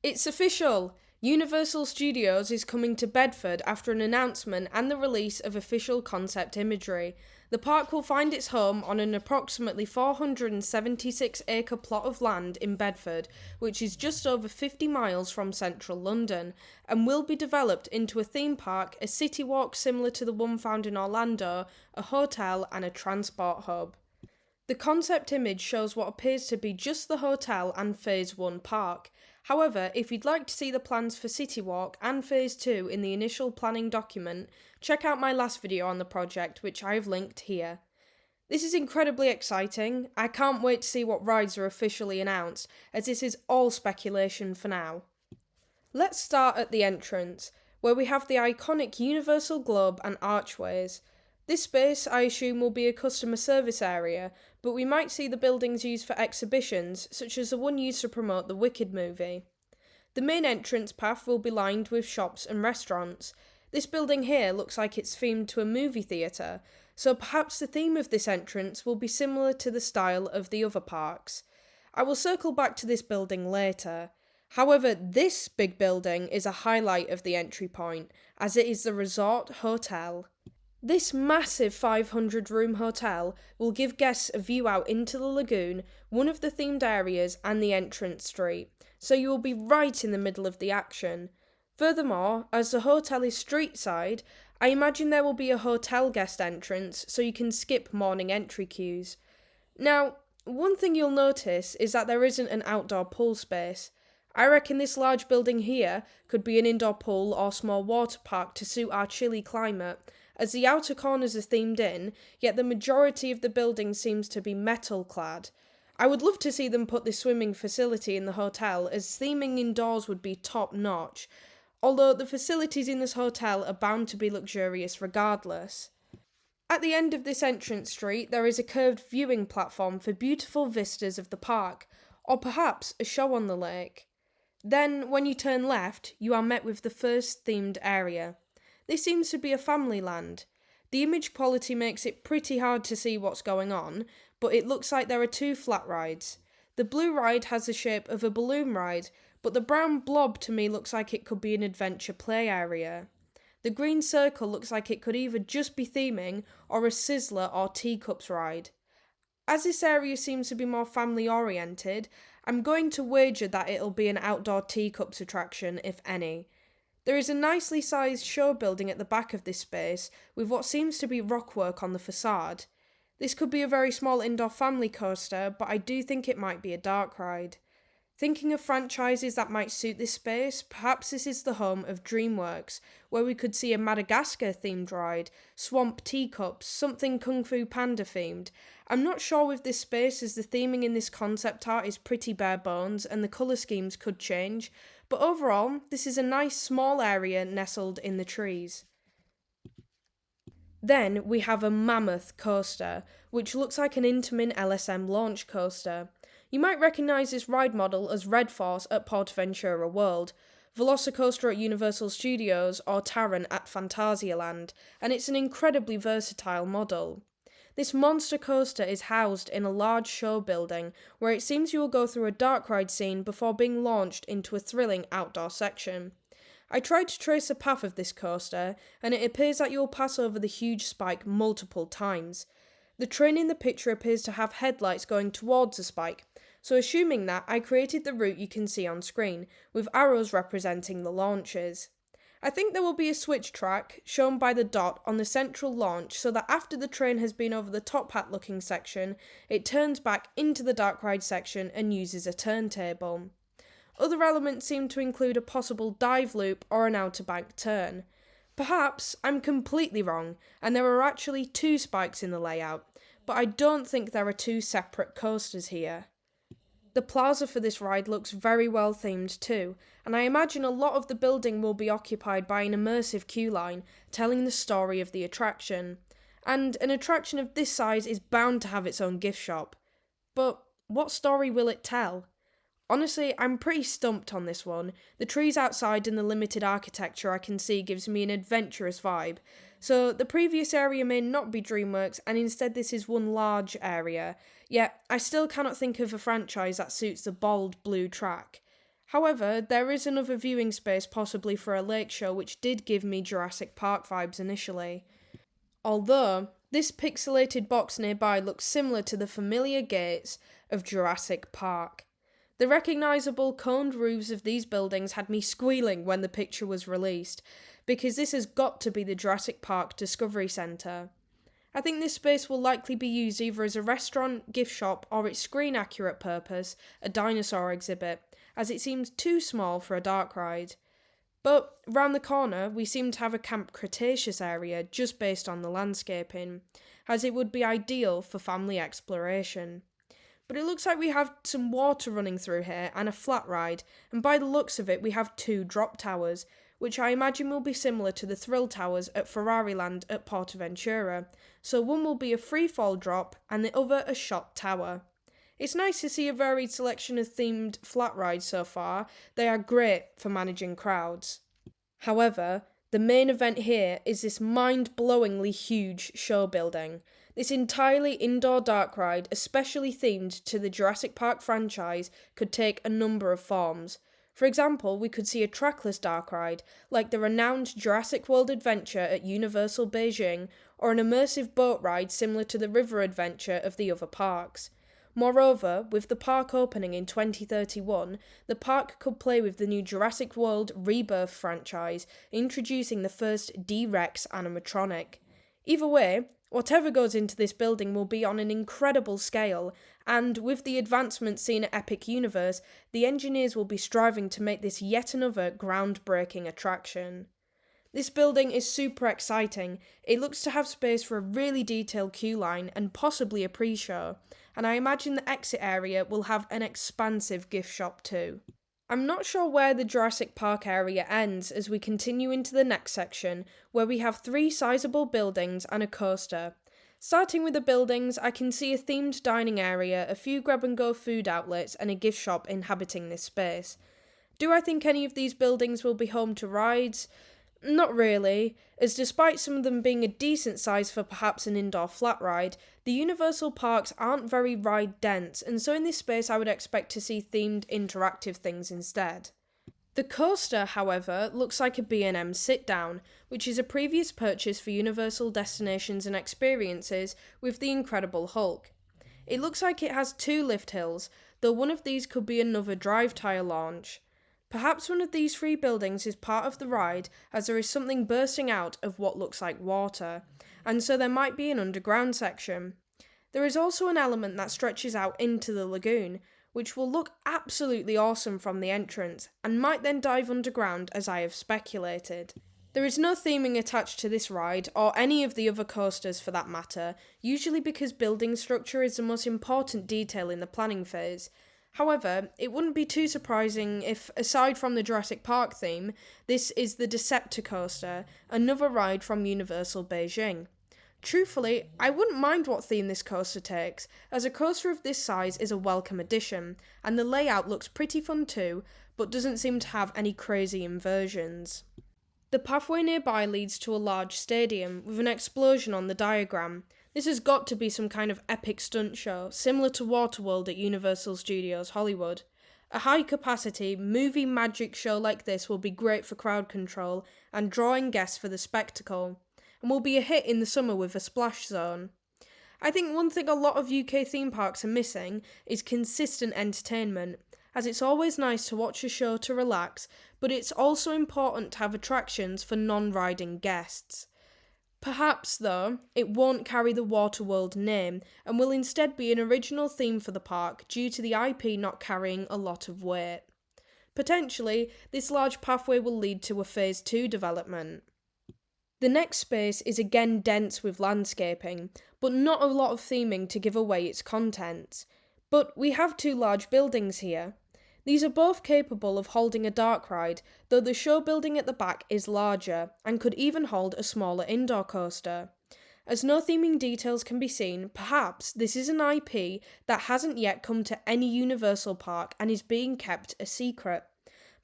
It's official! Universal Studios is coming to Bedford after an announcement and the release of official concept imagery. The park will find its home on an approximately 476-acre plot of land in Bedford, which is just over 50 miles from central London, and will be developed into a theme park, a city walk similar to the one found in Orlando, a hotel and a transport hub. The concept image shows what appears to be just the hotel and Phase 1 park. However, if you'd like to see the plans for City Walk and Phase 2 in the initial planning document, check out my last video on the project, which I have linked here. This is incredibly exciting. I can't wait to see what rides are officially announced, as this is all speculation for now. Let's start at the entrance, where we have the iconic Universal Globe and archways. This space, I assume, will be a customer service area, but we might see the buildings used for exhibitions, such as the one used to promote the Wicked movie. The main entrance path will be lined with shops and restaurants. This building here looks like it's themed to a movie theatre, so perhaps the theme of this entrance will be similar to the style of the other parks. I will circle back to this building later. However, this big building is a highlight of the entry point, as it is the resort hotel. This massive 500-room hotel will give guests a view out into the lagoon, one of the themed areas and the entrance street, so you will be right in the middle of the action. Furthermore, as the hotel is street side, I imagine there will be a hotel guest entrance so you can skip morning entry queues. Now, one thing you'll notice is that there isn't an outdoor pool space. I reckon this large building here could be an indoor pool or small water park to suit our chilly climate, as the outer corners are themed in, yet the majority of the building seems to be metal clad. I would love to see them put this swimming facility in the hotel, as theming indoors would be top notch, although the facilities in this hotel are bound to be luxurious regardless. At the end of this entrance street there is a curved viewing platform for beautiful vistas of the park, or perhaps a show on the lake. Then, when you turn left, you are met with the first themed area. This seems to be a family land. The image quality makes it pretty hard to see what's going on, but it looks like there are two flat rides. The blue ride has the shape of a balloon ride, but the brown blob to me looks like it could be an adventure play area. The green circle looks like it could either just be theming or a sizzler or teacups ride. As this area seems to be more family oriented, I'm going to wager that it'll be an outdoor teacups attraction, if any. There is a nicely sized show building at the back of this space, with what seems to be rockwork on the facade. This could be a very small indoor family coaster, but I do think it might be a dark ride. Thinking of franchises that might suit this space, perhaps this is the home of DreamWorks, where we could see a Madagascar themed ride, swamp teacups, something Kung Fu Panda themed. I'm not sure with this space, as the theming in this concept art is pretty bare bones and the colour schemes could change, but overall, this is a nice small area nestled in the trees. Then we have a mammoth coaster, which looks like an Intamin LSM launch coaster. You might recognise this ride model as Red Force at PortVentura World, Velocicoaster at Universal Studios, or Taron at Phantasialand, and it's an incredibly versatile model. This monster coaster is housed in a large show building, where it seems you will go through a dark ride scene before being launched into a thrilling outdoor section. I tried to trace the path of this coaster, and it appears that you will pass over the huge spike multiple times. The train in the picture appears to have headlights going towards the spike, so assuming that, I created the route you can see on screen, with arrows representing the launches. I think there will be a switch track, shown by the dot, on the central launch, so that after the train has been over the top hat looking section, it turns back into the dark ride section and uses a turntable. Other elements seem to include a possible dive loop or an outer bank turn. Perhaps I'm completely wrong, and there are actually two spikes in the layout, but I don't think there are two separate coasters here. The plaza for this ride looks very well themed too, and I imagine a lot of the building will be occupied by an immersive queue line telling the story of the attraction. And an attraction of this size is bound to have its own gift shop. But what story will it tell? Honestly, I'm pretty stumped on this one. The trees outside and the limited architecture I can see gives me an adventurous vibe. So the previous area may not be DreamWorks, and instead this is one large area. Yet, I still cannot think of a franchise that suits the bold blue track. However, there is another viewing space possibly for a lake show which did give me Jurassic Park vibes initially. Although, this pixelated box nearby looks similar to the familiar gates of Jurassic Park. The recognisable coned roofs of these buildings had me squealing when the picture was released, because this has got to be the Jurassic Park Discovery Centre. I think this space will likely be used either as a restaurant, gift shop, or its screen-accurate purpose, a dinosaur exhibit, as it seems too small for a dark ride. But round the corner, we seem to have a Camp Cretaceous area just based on the landscaping, as it would be ideal for family exploration. But it looks like we have some water running through here and a flat ride, and by the looks of it we have 2 drop towers, which I imagine will be similar to the thrill towers at Ferrariland at Portaventura, so one will be a free-fall drop and the other a shot tower. It's nice to see a varied selection of themed flat rides so far. They are great for managing crowds. However, the main event here is this mind-blowingly huge show building. This entirely indoor dark ride, especially themed to the Jurassic Park franchise, could take a number of forms. For example, we could see a trackless dark ride, like the renowned Jurassic World Adventure at Universal Beijing, or an immersive boat ride similar to the river adventure of the other parks. Moreover, with the park opening in 2031, the park could play with the new Jurassic World Rebirth franchise, introducing the first D-Rex animatronic. Either way, whatever goes into this building will be on an incredible scale, and with the advancements seen at Epic Universe, the engineers will be striving to make this yet another groundbreaking attraction. This building is super exciting. It looks to have space for a really detailed queue line and possibly a pre-show, and I imagine the exit area will have an expansive gift shop too. I'm not sure where the Jurassic Park area ends as we continue into the next section, where we have 3 sizable buildings and a coaster. Starting with the buildings, I can see a themed dining area, a few grab-and-go food outlets, and a gift shop inhabiting this space. Do I think any of these buildings will be home to rides? Not really, as despite some of them being a decent size for perhaps an indoor flat ride, the Universal parks aren't very ride dense, and so in this space I would expect to see themed interactive things instead. The coaster, however, looks like a B&M sit-down, which is a previous purchase for Universal Destinations and Experiences with the Incredible Hulk. It looks like it has 2 lift hills, though one of these could be another drive tyre launch. Perhaps one of these 3 buildings is part of the ride, as there is something bursting out of what looks like water, and so there might be an underground section. There is also an element that stretches out into the lagoon, which will look absolutely awesome from the entrance, and might then dive underground as I have speculated. There is no theming attached to this ride, or any of the other coasters for that matter, usually because building structure is the most important detail in the planning phase. However, it wouldn't be too surprising if, aside from the Jurassic Park theme, this is the Decepticoaster, another ride from Universal Beijing. Truthfully, I wouldn't mind what theme this coaster takes, as a coaster of this size is a welcome addition, and the layout looks pretty fun too, but doesn't seem to have any crazy inversions. The pathway nearby leads to a large stadium, with an explosion on the diagram. This has got to be some kind of epic stunt show, similar to Waterworld at Universal Studios Hollywood. A high-capacity, movie magic show like this will be great for crowd control and drawing guests for the spectacle, and will be a hit in the summer with a splash zone. I think one thing a lot of UK theme parks are missing is consistent entertainment, as it's always nice to watch a show to relax, but it's also important to have attractions for non-riding guests. Perhaps, though, it won't carry the Waterworld name, and will instead be an original theme for the park due to the IP not carrying a lot of weight. Potentially, this large pathway will lead to a Phase 2 development. The next space is again dense with landscaping, but not a lot of theming to give away its contents. But we have 2 large buildings here. These are both capable of holding a dark ride, though the show building at the back is larger, and could even hold a smaller indoor coaster. As no theming details can be seen, perhaps this is an IP that hasn't yet come to any Universal park and is being kept a secret.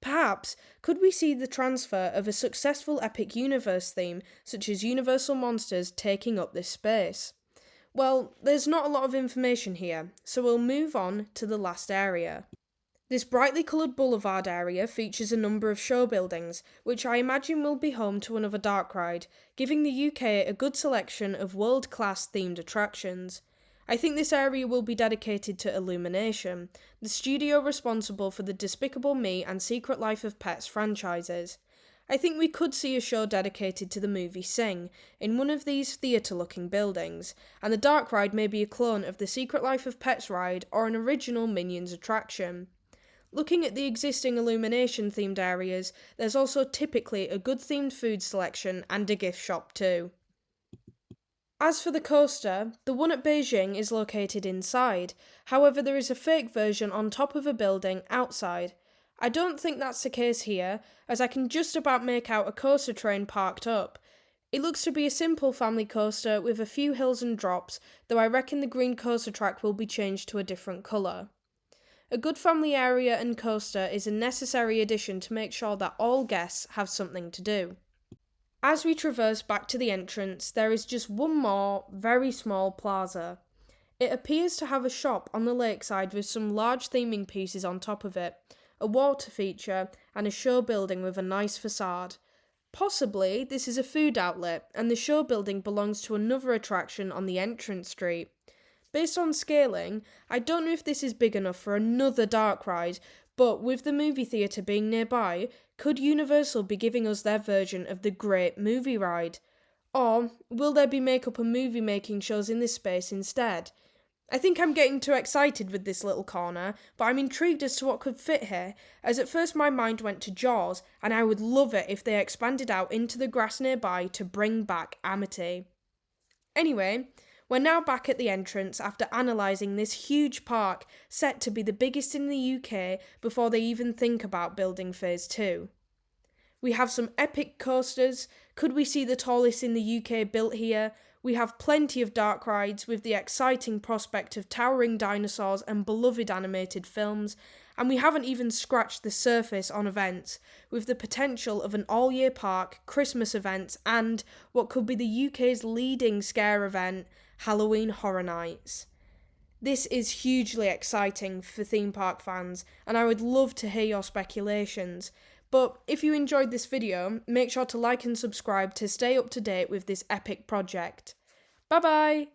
Perhaps, could we see the transfer of a successful Epic Universe theme, such as Universal Monsters, taking up this space? Well, there's not a lot of information here, so we'll move on to the last area. This brightly coloured boulevard area features a number of show buildings, which I imagine will be home to another dark ride, giving the UK a good selection of world-class themed attractions. I think this area will be dedicated to Illumination, the studio responsible for the Despicable Me and Secret Life of Pets franchises. I think we could see a show dedicated to the movie Sing in one of these theatre-looking buildings, and the dark ride may be a clone of the Secret Life of Pets ride or an original Minions attraction. Looking at the existing Illumination themed areas, there's also typically a good themed food selection and a gift shop too. As for the coaster, the one at Beijing is located inside, however there is a fake version on top of a building outside. I don't think that's the case here, as I can just about make out a coaster train parked up. It looks to be a simple family coaster with a few hills and drops, though I reckon the green coaster track will be changed to a different colour. A good family area and coaster is a necessary addition to make sure that all guests have something to do. As we traverse back to the entrance, there is just one more, very small plaza. It appears to have a shop on the lakeside with some large theming pieces on top of it, a water feature, and a show building with a nice facade. Possibly, this is a food outlet, and the show building belongs to another attraction on the entrance street. Based on scaling, I don't know if this is big enough for another dark ride, but with the movie theatre being nearby, could Universal be giving us their version of the Great Movie Ride? Or will there be makeup and movie making shows in this space instead? I think I'm getting too excited with this little corner, but I'm intrigued as to what could fit here, as at first my mind went to Jaws, and I would love it if they expanded out into the grass nearby to bring back Amity. Anyway, we're now back at the entrance after analysing this huge park set to be the biggest in the UK before they even think about building Phase 2. We have some epic coasters. Could we see the tallest in the UK built here? We have plenty of dark rides with the exciting prospect of towering dinosaurs and beloved animated films, and we haven't even scratched the surface on events, with the potential of an all-year park, Christmas events, and what could be the UK's leading scare event, Halloween Horror Nights. This is hugely exciting for theme park fans, and I would love to hear your speculations. But if you enjoyed this video, make sure to like and subscribe to stay up to date with this epic project. Bye bye!